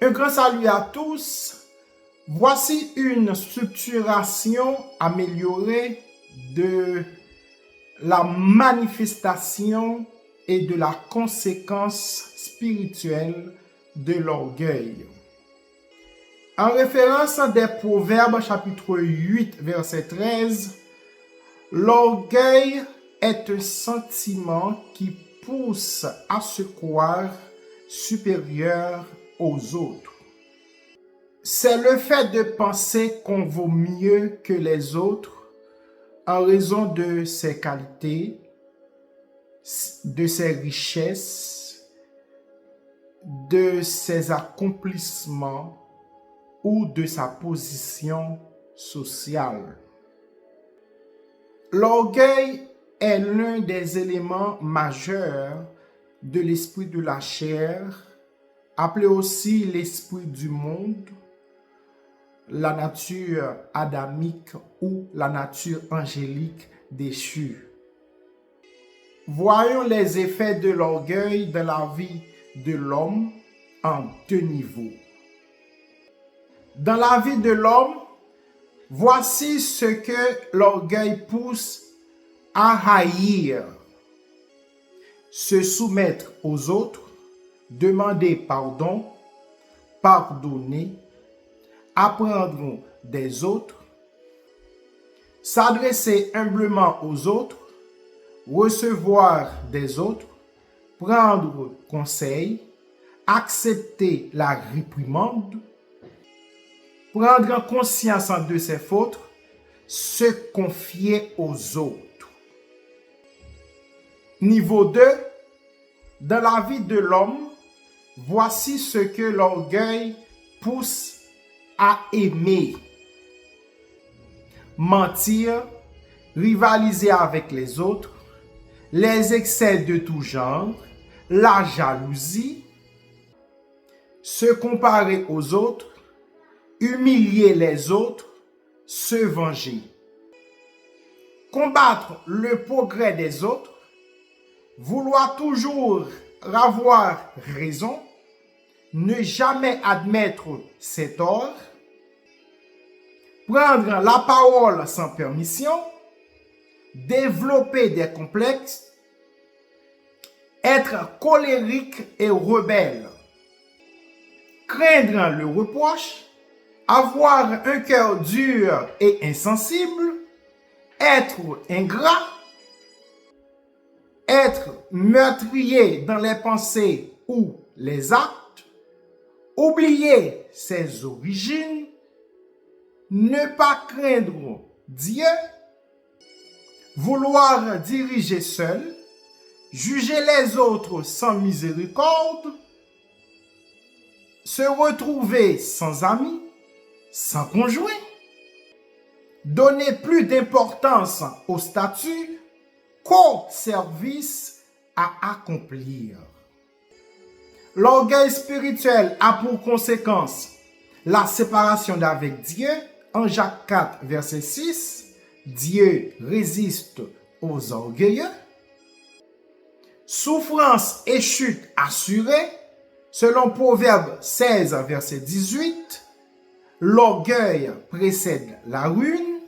Un grand salut à tous. Voici une structuration améliorée de la manifestation et de la conséquence spirituelle de l'orgueil. En référence des Proverbes chapitre 8 verset 13, l'orgueil est un sentiment qui pousse à se croire supérieur aux autres. C'est le fait de penser qu'on vaut mieux que les autres en raison de ses qualités, de ses richesses, de ses accomplissements ou de sa position sociale. L'orgueil est l'un des éléments majeurs de l'esprit de la chair, appelé aussi l'esprit du monde, la nature adamique ou la nature angélique déchue. Voyons les effets de l'orgueil dans la vie de l'homme en deux niveaux. Dans la vie de l'homme, voici ce que l'orgueil pousse à haïr: se soumettre aux autres, demander pardon, pardonner, apprendre des autres, s'adresser humblement aux autres, recevoir des autres, prendre conseil, accepter la réprimande, prendre conscience de ses fautes, se confier aux autres. Niveau 2, dans la vie de l'homme, voici ce que l'orgueil pousse à aimer: mentir, rivaliser avec les autres, les excès de tout genre, la jalousie, se comparer aux autres, humilier les autres, se venger, combattre le progrès des autres, vouloir toujours avoir raison, ne jamais admettre ses torts, prendre la parole sans permission, développer des complexes, être colérique et rebelle, craindre le reproche, avoir un cœur dur et insensible, être ingrat, être meurtrier dans les pensées ou les actes, oublier ses origines, ne pas craindre Dieu, vouloir diriger seul, juger les autres sans miséricorde, se retrouver sans amis, sans conjoint, donner plus d'importance au statut qu'au service à accomplir. L'orgueil spirituel a pour conséquence la séparation d'avec Dieu. En Jacques 4, verset 6, Dieu résiste aux orgueilleux. Souffrance et chute assurée, selon Proverbe 16, verset 18, l'orgueil précède la ruine,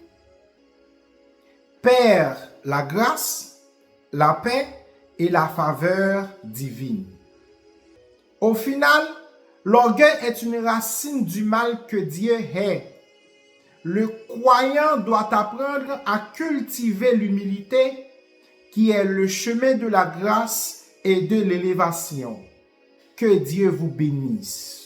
perd la grâce, la paix et la faveur divine. Au final, l'orgueil est une racine du mal que Dieu hait. Le croyant doit apprendre à cultiver l'humilité, qui est le chemin de la grâce et de l'élévation. Que Dieu vous bénisse.